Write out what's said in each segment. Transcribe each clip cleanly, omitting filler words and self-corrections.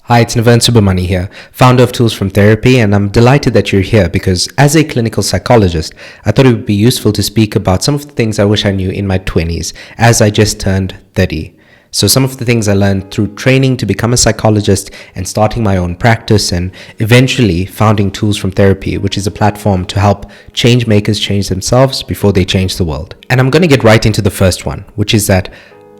Hi, it's Nevern here, founder of Tools from Therapy, and I'm delighted that you're here because as a clinical psychologist, I thought it would be useful to speak about some of the things I wish I knew in my 20s as I just turned 30. So some of the things I learned through training to become a psychologist and starting my own practice and eventually founding Tools from Therapy, which is a platform to help change makers change themselves before they change the world. And I'm going to get right into the first one, which is that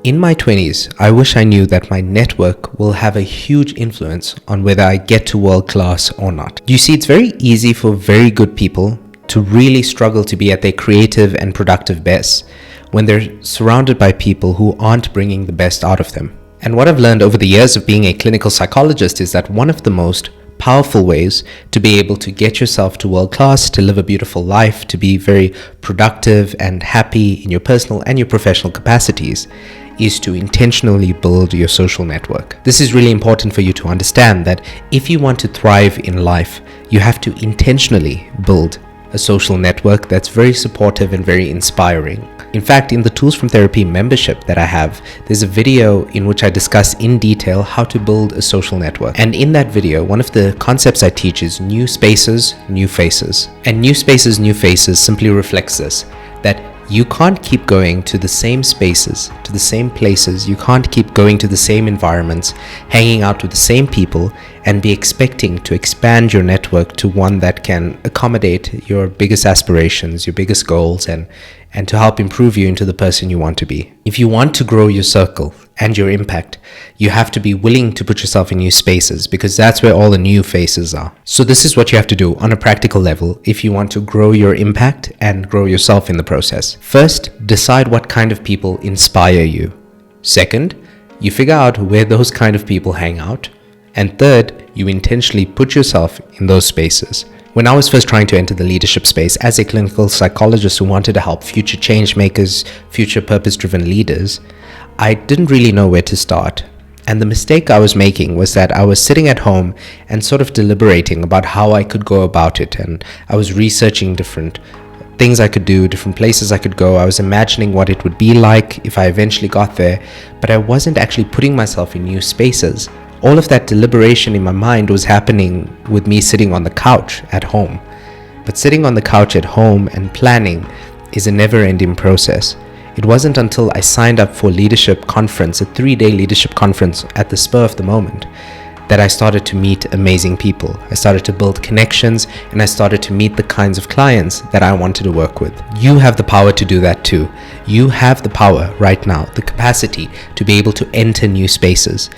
in my 20s, I wish I knew that my network will have a huge influence on whether I get to world class or not. You see, it's very easy for very good people to really struggle to be at their creative and productive best when they're surrounded by people who aren't bringing the best out of them. And what I've learned over the years of being a clinical psychologist is that one of the most powerful ways to be able to get yourself to world class, to live a beautiful life, to be very productive and happy in your personal and your professional capacities is to intentionally build your social network. This is really important for you to understand that if you want to thrive in life, you have to intentionally build a social network that's very supportive and very inspiring. In fact, in the Tools from Therapy membership that I have, there's a video in which I discuss in detail how to build a social network. And in that video, one of the concepts I teach is new spaces, new faces. And new spaces, new faces simply reflects this, that you can't keep going to the same spaces, to the same places. You can't keep going to the same environments, hanging out with the same people, and be expecting to expand your network to one that can accommodate your biggest aspirations, your biggest goals, and to help improve you into the person you want to be. If you want to grow your circle and your impact, you have to be willing to put yourself in new spaces because that's where all the new faces are. So this is what you have to do on a practical level if you want to grow your impact and grow yourself in the process. First, decide what kind of people inspire you. Second, you figure out where those kind of people hang out. And third, you intentionally put yourself in those spaces. When I was first trying to enter the leadership space as a clinical psychologist who wanted to help future change makers, future purpose-driven leaders, I didn't really know where to start. And the mistake I was making was that I was sitting at home and sort of deliberating about how I could go about it. And I was researching different things I could do, different places I could go. I was imagining what it would be like if I eventually got there, but I wasn't actually putting myself in new spaces. All of that deliberation in my mind was happening with me sitting on the couch at home. But sitting on the couch at home and planning is a never-ending process. It wasn't until I signed up for a leadership conference, a 3-day leadership conference at the spur of the moment, that I started to meet amazing people. I started to build connections and I started to meet the kinds of clients that I wanted to work with. You have the power to do that too. You have the power right now, the capacity to be able to enter new spaces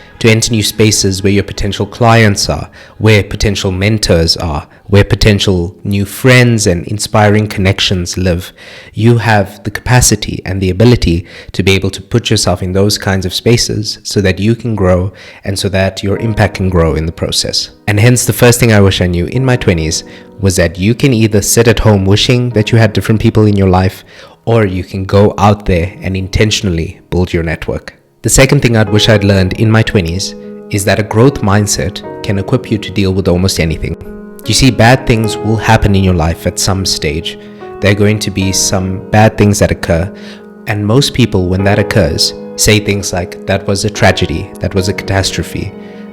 where your potential clients are, where potential mentors are, where potential new friends and inspiring connections live. You have the capacity and the ability to be able to put yourself in those kinds of spaces so that you can grow and so that your impact can grow in the process. And hence the first thing I wish I knew in my 20s was that you can either sit at home wishing that you had different people in your life, or you can go out there and intentionally build your network. The second thing I'd wish I'd learned in my 20s is that a growth mindset can equip you to deal with almost anything. You see, bad things will happen in your life at some stage. There are going to be some bad things that occur, and most people, when that occurs, say things like, that was a tragedy, that was a catastrophe,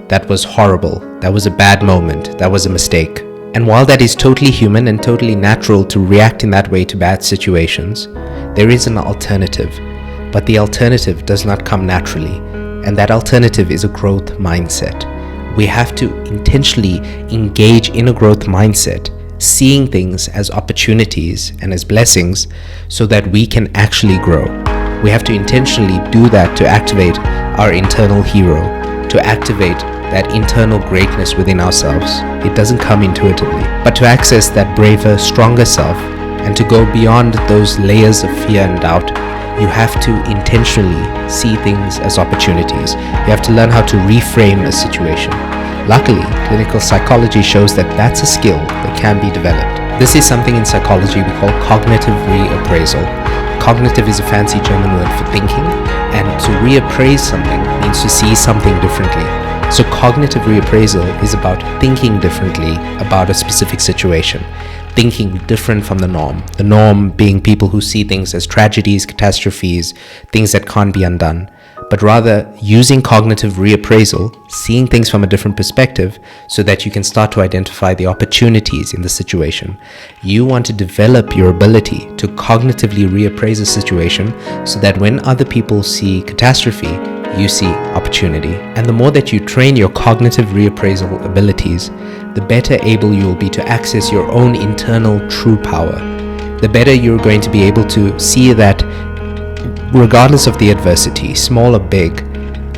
that was horrible, that was a bad moment, that was a mistake. And while that is totally human and totally natural to react in that way to bad situations, there is an alternative. But the alternative does not come naturally, and that alternative is a growth mindset. We have to intentionally engage in a growth mindset, seeing things as opportunities and as blessings so that we can actually grow. We have to intentionally do that to activate our internal hero, to activate that internal greatness within ourselves. It doesn't come intuitively, but to access that braver, stronger self and to go beyond those layers of fear and doubt, you have to intentionally see things as opportunities. You have to learn how to reframe a situation. Luckily, clinical psychology shows that that's a skill that can be developed. This is something in psychology we call cognitive reappraisal. Cognitive is a fancy German word for thinking, and to reappraise something means to see something differently. So cognitive reappraisal is about thinking differently about a specific situation, thinking different from the norm. The norm being people who see things as tragedies, catastrophes, things that can't be undone. but rather using cognitive reappraisal, seeing things from a different perspective so that you can start to identify the opportunities in the situation. You want to develop your ability to cognitively reappraise a situation so that when other people see catastrophe, you see opportunity. And the more that you train your cognitive reappraisal abilities, the better able you will be to access your own internal true power. The better you're going to be able to see that regardless of the adversity, small or big,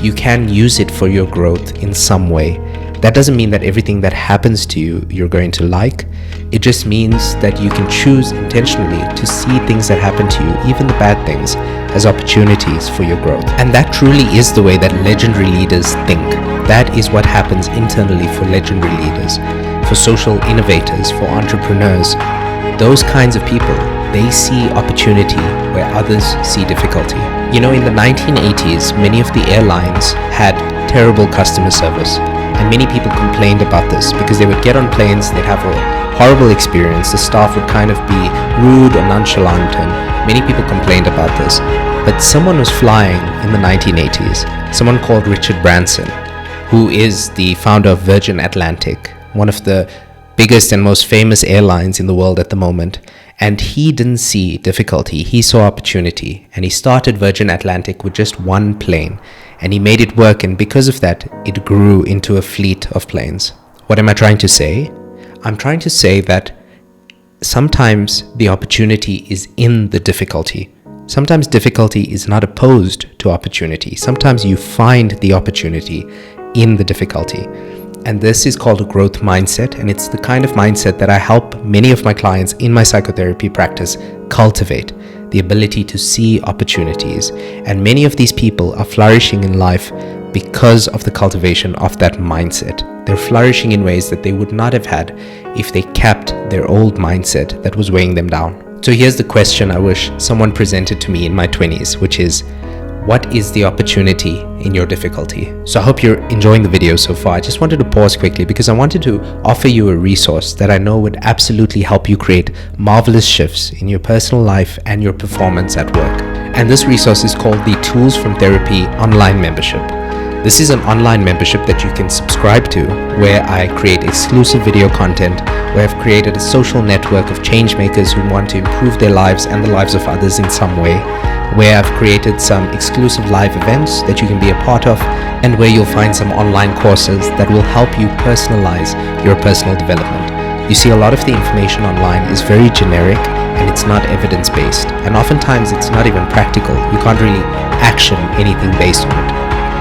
you can use it for your growth in some way. That doesn't mean that everything that happens to you, you're going to like. It just means that you can choose intentionally to see things that happen to you, even the bad things, as opportunities for your growth. And that truly is the way that legendary leaders think. That is what happens internally for legendary leaders, for social innovators, for entrepreneurs. Those kinds of people, they see opportunity where others see difficulty. You know, in the 1980s, many of the airlines had terrible customer service, and many people complained about this because they would get on planes, they'd have a horrible experience, the staff would kind of be rude or nonchalant, and many people complained about this. But someone was flying in the 1980s, someone called Richard Branson, who is the founder of Virgin Atlantic, one of the biggest and most famous airlines in the world at the moment. And he didn't see difficulty, he saw opportunity, and he started Virgin Atlantic with just one plane, and he made it work, and because of that, it grew into a fleet of planes. What am I trying to say? I'm trying to say that sometimes the opportunity is in the difficulty. Sometimes difficulty is not opposed to opportunity. Sometimes you find the opportunity in the difficulty. And this is called a growth mindset, and it's the kind of mindset that I help many of my clients in my psychotherapy practice cultivate, the ability to see opportunities. And many of these people are flourishing in life because of the cultivation of that mindset. They're flourishing in ways that they would not have had if they kept their old mindset that was weighing them down. So here's the question I wish someone presented to me in my 20s, which is, what is the opportunity in your difficulty? So I hope you're enjoying the video so far. I just wanted to pause quickly because I wanted to offer you a resource that I know would absolutely help you create marvelous shifts in your personal life and your performance at work. And this resource is called the Tools from Therapy Online Membership. This is an online membership that you can subscribe to, where I create exclusive video content, where I've created a social network of change makers who want to improve their lives and the lives of others in some way, where I've created some exclusive live events that you can be a part of, and where you'll find some online courses that will help you personalize your personal development. You see, a lot of the information online is very generic and it's not evidence-based, and oftentimes it's not even practical. You can't really action anything based on it.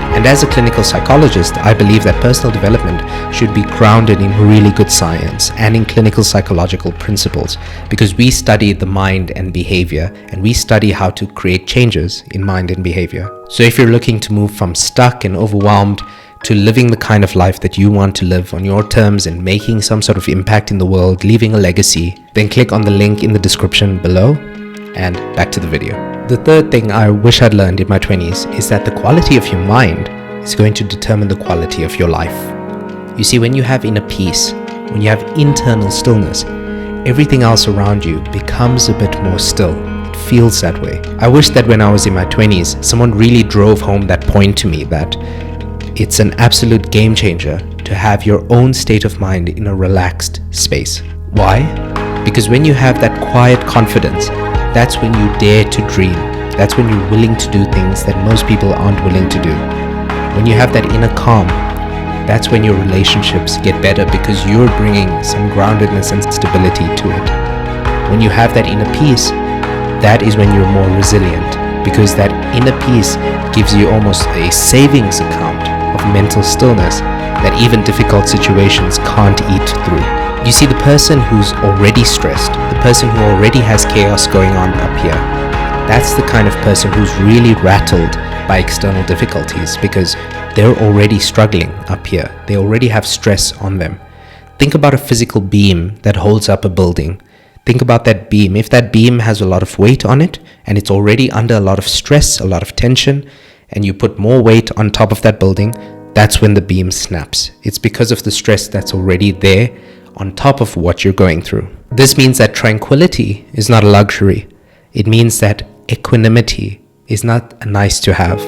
And as a clinical psychologist, I believe that personal development should be grounded in really good science and in clinical psychological principles, because we study the mind and behavior, and we study how to create changes in mind and behavior. So if you're looking to move from stuck and overwhelmed to living the kind of life that you want to live on your terms and making some sort of impact in the world, leaving a legacy, then click on the link in the description below. And back to the video. The third thing I wish I'd learned in my 20s is that the quality of your mind is going to determine the quality of your life. You see, when you have inner peace, when you have internal stillness, everything else around you becomes a bit more still. It feels that way. I wish that when I was in my 20s, someone really drove home that point to me, that it's an absolute game changer to have your own state of mind in a relaxed space. Why? Because when you have that quiet confidence, that's when you dare to dream. That's when you're willing to do things that most people aren't willing to do. When you have that inner calm, that's when your relationships get better because you're bringing some groundedness and stability to it. When you have that inner peace, that is when you're more resilient, because that inner peace gives you almost a savings account of mental stillness that even difficult situations can't eat through. You see, the person who's already stressed, the person who already has chaos going on up here, that's the kind of person who's really rattled by external difficulties because they're already struggling up here. They already have stress on them. Think about a physical beam that holds up a building. Think about that beam. If that beam has a lot of weight on it and it's already under a lot of stress, a lot of tension, and you put more weight on top of that building, that's when the beam snaps. It's because of the stress that's already there on top of what you're going through. This means that tranquility is not a luxury. It means that equanimity is not a nice to have.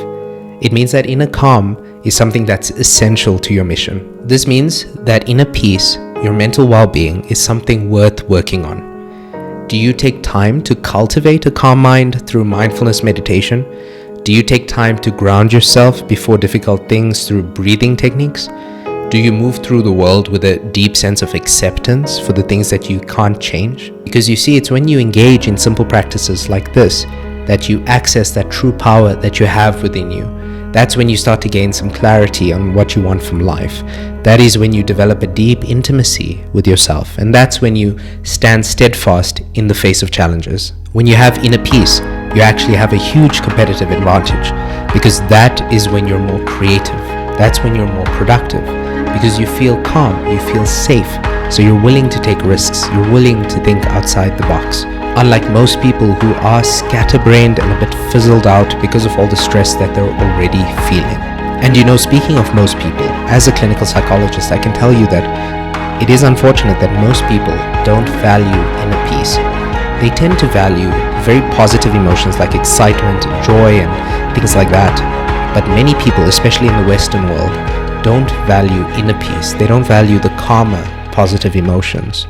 It means that inner calm is something that's essential to your mission. This means that inner peace, your mental well-being, is something worth working on. Do you take time to cultivate a calm mind through mindfulness meditation? Do you take time to ground yourself before difficult things through breathing techniques? Do you move through the world with a deep sense of acceptance for the things that you can't change? Because you see, it's when you engage in simple practices like this that you access that true power that you have within you. That's when you start to gain some clarity on what you want from life. That is when you develop a deep intimacy with yourself. And that's when you stand steadfast in the face of challenges. When you have inner peace, you actually have a huge competitive advantage, because that is when you're more creative. That's when you're more productive, because you feel calm, you feel safe. So you're willing to take risks. You're willing to think outside the box. Unlike most people who are scatterbrained and a bit fizzled out because of all the stress that they're already feeling. And speaking of most people, as a clinical psychologist, I can tell you that it is unfortunate that most people don't value inner peace. They tend to value very positive emotions like excitement, joy, and things like that. But many people, especially in the Western world, don't value inner peace. They don't value the calmer, positive emotions.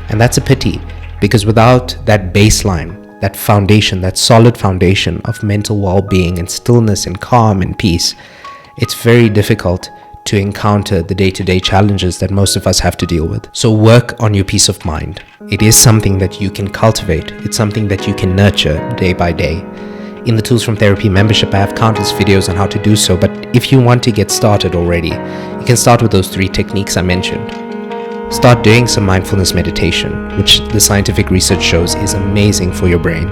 And that's a pity. Because without that baseline, that foundation, that solid foundation of mental well-being and stillness and calm and peace, it's very difficult to encounter the day-to-day challenges that most of us have to deal with. So work on your peace of mind. It is something that you can cultivate. It's something that you can nurture day by day. In the Tools from Therapy membership, I have countless videos on how to do so, but if you want to get started already, you can start with those 3 techniques I mentioned. Start doing some mindfulness meditation, which the scientific research shows is amazing for your brain.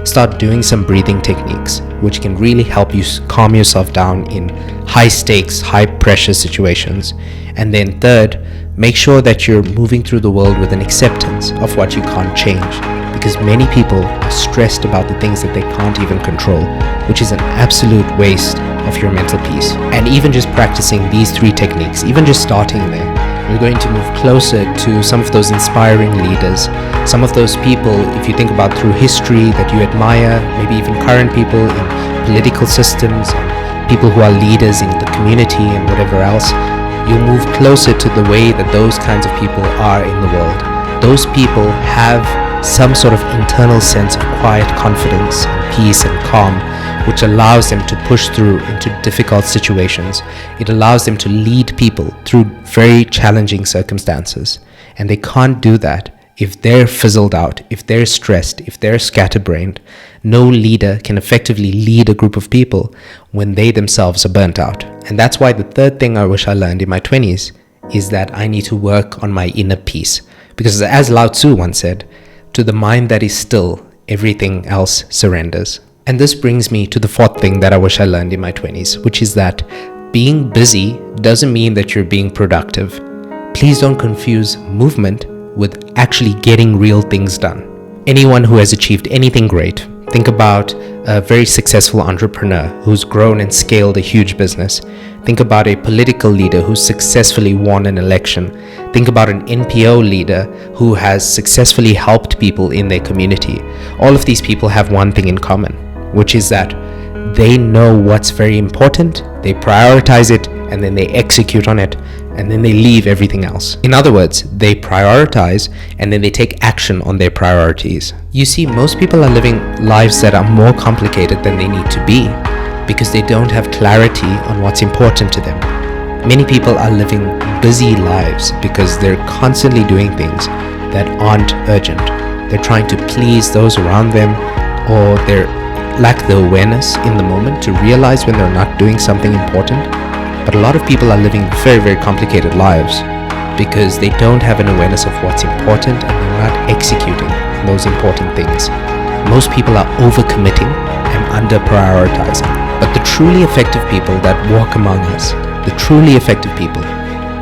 Start doing some breathing techniques, which can really help you calm yourself down in high stakes, high pressure situations. And then third, make sure that you're moving through the world with an acceptance of what you can't change, because many people are stressed about the things that they can't even control, which is an absolute waste of your mental peace. And even just practicing these 3 techniques, even just starting there, we're going to move closer to some of those inspiring leaders, some of those people, if you think about through history, that you admire, maybe even current people in political systems, and people who are leaders in the community and whatever else. You'll move closer to the way that those kinds of people are in the world. Those people have some sort of internal sense of quiet confidence and peace and calm, which allows them to push through into difficult situations. It allows them to lead people through very challenging circumstances. And they can't do that if they're fizzled out, if they're stressed, if they're scatterbrained. No leader can effectively lead a group of people when they themselves are burnt out. And that's why the third thing I wish I learned in my 20s is that I need to work on my inner peace. Because as Lao Tzu once said, to the mind that is still, everything else surrenders. And this brings me to the 4th thing that I wish I learned in my 20s, which is that being busy doesn't mean that you're being productive. Please don't confuse movement with actually getting real things done. Anyone who has achieved anything great, think about a very successful entrepreneur who's grown and scaled a huge business. Think about a political leader who's successfully won an election. Think about an NPO leader who has successfully helped people in their community. All of these people have one thing in common, which is that they know what's very important, they prioritize it, and then they execute on it, and then they leave everything else. In other words, they prioritize and then they take action on their priorities. You see, most people are living lives that are more complicated than they need to be because they don't have clarity on what's important to them. Many people are living busy lives because they're constantly doing things that aren't urgent. They're trying to please those around them, or they lack the awareness in the moment to realize when they're not doing something important. But a lot of people are living very, very complicated lives because they don't have an awareness of what's important and they're not executing those important things. Most people are overcommitting and under-prioritizing. But the truly effective people that walk among us, the truly effective people,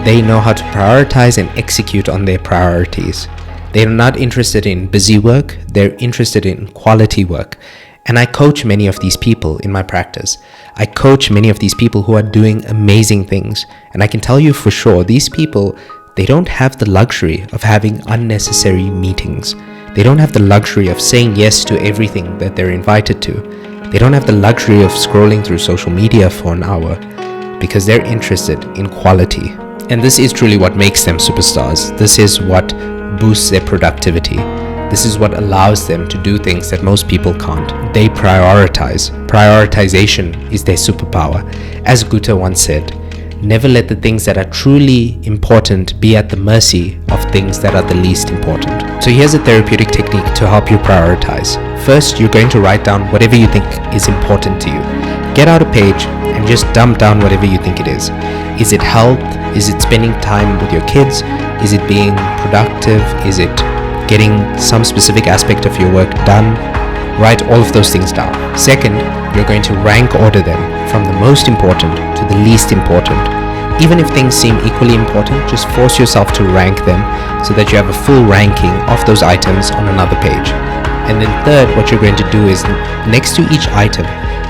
they know how to prioritize and execute on their priorities. They're not interested in busy work, they're interested in quality work. And I coach many of these people in my practice. I coach many of these people who are doing amazing things. And I can tell you for sure, these people, they don't have the luxury of having unnecessary meetings. They don't have the luxury of saying yes to everything that they're invited to. They don't have the luxury of scrolling through social media for an hour because they're interested in quality. And this is truly what makes them superstars. This is what boosts their productivity. This is what allows them to do things that most people can't. They prioritize. Prioritization is their superpower. As Gutta once said, never let the things that are truly important be at the mercy of things that are the least important. So here's a therapeutic technique to help you prioritize. First, you're going to write down whatever you think is important to you. Get out a page and just dump down whatever you think it is. Is it health? Is it spending time with your kids? Is it being productive? Is it getting some specific aspect of your work done? Write all of those things down. Second, you're going to rank order them from the most important to the least important. Even if things seem equally important, just force yourself to rank them so that you have a full ranking of those items on another page. And then third, what you're going to do is next to each item,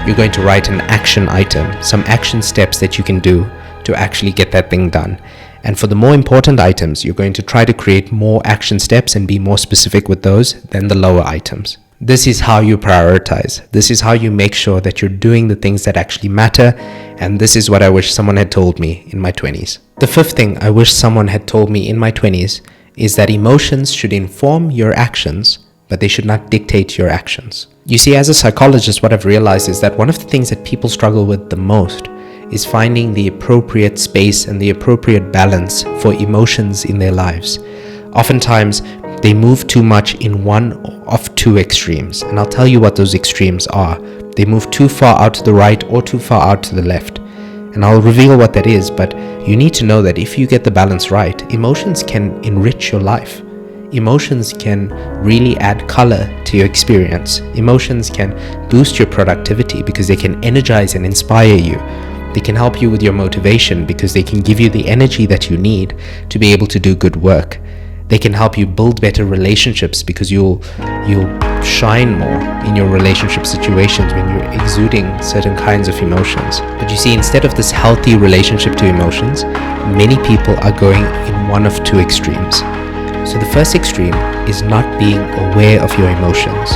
you're going to write an action item, some action steps that you can do to actually get that thing done. And for the more important items, you're going to try to create more action steps and be more specific with those than the lower items. This is how you prioritize. This is how you make sure that you're doing the things that actually matter. And this is what I wish someone had told me in my 20s. The fifth thing I wish someone had told me in my 20s is that emotions should inform your actions, but they should not dictate your actions. You see, as a psychologist, what I've realized is that one of the things that people struggle with the most is finding the appropriate space and the appropriate balance for emotions in their lives. Oftentimes, they move too much in one of two extremes, and I'll tell you what those extremes are. They move too far out to the right or too far out to the left, and I'll reveal what that is, but you need to know that if you get the balance right, emotions can enrich your life. Emotions can really add color to your experience. Emotions can boost your productivity because they can energize and inspire you. They can help you with your motivation because they can give you the energy that you need to be able to do good work. They can help you build better relationships because you'll shine more in your relationship situations when you're exuding certain kinds of emotions. But you see, instead of this healthy relationship to emotions, many people are going in one of two extremes. So the first extreme is not being aware of your emotions.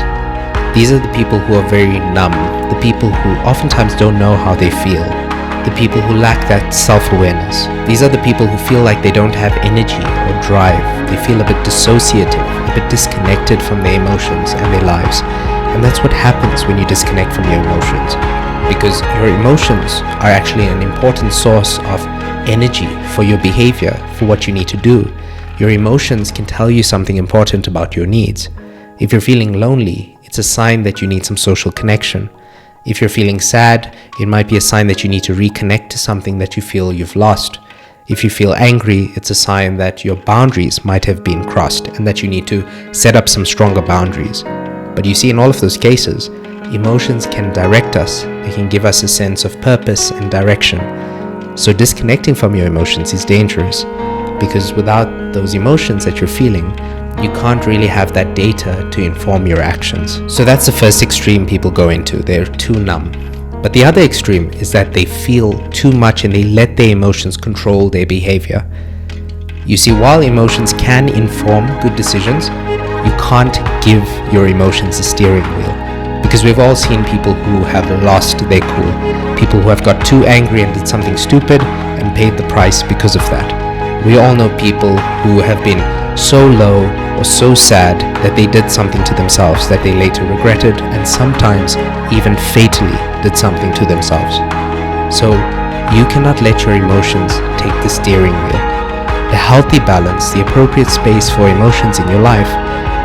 These are the people who are very numb, the people who oftentimes don't know how they feel, the people who lack that self-awareness. These are the people who feel like they don't have energy or drive. They feel a bit dissociative, a bit disconnected from their emotions and their lives. And that's what happens when you disconnect from your emotions, because your emotions are actually an important source of energy for your behavior, for what you need to do. Your emotions can tell you something important about your needs. If you're feeling lonely, it's a sign that you need some social connection. If you're feeling sad, it might be a sign that you need to reconnect to something that you feel you've lost. If you feel angry, it's a sign that your boundaries might have been crossed and that you need to set up some stronger boundaries. But you see, in all of those cases, emotions can direct us. They can give us a sense of purpose and direction. So disconnecting from your emotions is dangerous, because without those emotions that you're feeling, you can't really have that data to inform your actions. So that's the first extreme people go into. They're too numb. But the other extreme is that they feel too much and they let their emotions control their behavior. You see, while emotions can inform good decisions, you can't give your emotions a steering wheel. Because we've all seen people who have lost their cool. People who have got too angry and did something stupid and paid the price because of that. We all know people who have been so low or so sad that they did something to themselves that they later regretted, and sometimes even fatally did something to themselves. So you cannot let your emotions take the steering wheel. The healthy balance, the appropriate space for emotions in your life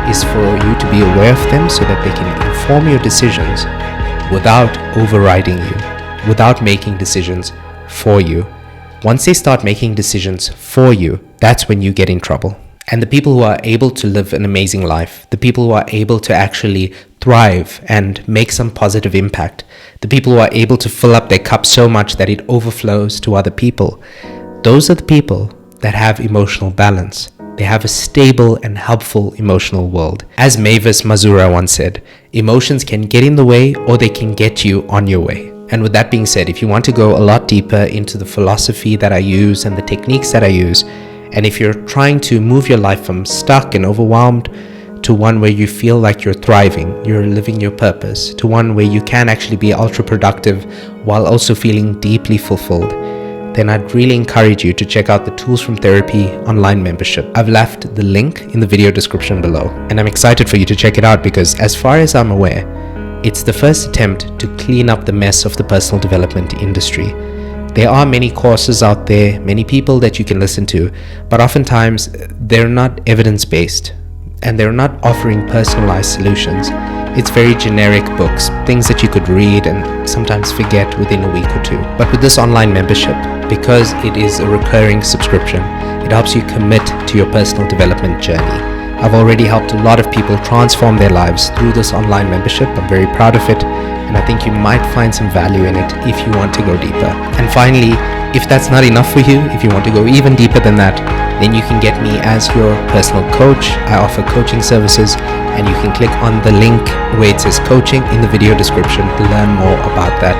is for you to be aware of them so that they can inform your decisions without overriding you, without making decisions for you. Once they start making decisions for you, that's when you get in trouble. And the people who are able to live an amazing life, the people who are able to actually thrive and make some positive impact, the people who are able to fill up their cup so much that it overflows to other people, those are the people that have emotional balance. They have a stable and helpful emotional world. As Mavis Mazura once said, emotions can get in the way or they can get you on your way. And with that being said, if you want to go a lot deeper into the philosophy that I use and the techniques that I use, and if you're trying to move your life from stuck and overwhelmed to one where you feel like you're thriving, you're living your purpose, to one where you can actually be ultra productive while also feeling deeply fulfilled, then I'd really encourage you to check out the Tools from Therapy online membership. I've left the link in the video description below, and I'm excited for you to check it out because, as far as I'm aware, it's the first attempt to clean up the mess of the personal development industry. There are many courses out there, many people that you can listen to, but oftentimes they're not evidence-based and they're not offering personalized solutions. It's very generic books, things that you could read and sometimes forget within a week or two. But with this online membership, because it is a recurring subscription, it helps you commit to your personal development journey. I've already helped a lot of people transform their lives through this online membership. I'm very proud of it, and I think you might find some value in it if you want to go deeper. And finally, if that's not enough for you, if you want to go even deeper than that, then you can get me as your personal coach. I offer coaching services, and you can click on the link where it says coaching in the video description to learn more about that.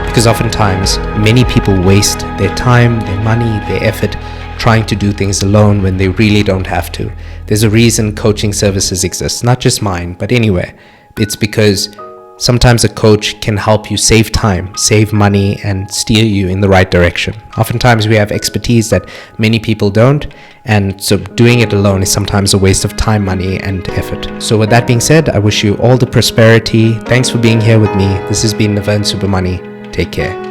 Because oftentimes, many people waste their time, their money, their effort trying to do things alone when they really don't have to. There's a reason coaching services exist, not just mine, but anywhere. It's because sometimes a coach can help you save time, save money, and steer you in the right direction. Oftentimes we have expertise that many people don't, and so doing it alone is sometimes a waste of time, money, and effort. So with that being said, I wish you all the prosperity. Thanks for being here with me. This has been Nevern Super Money. Take care.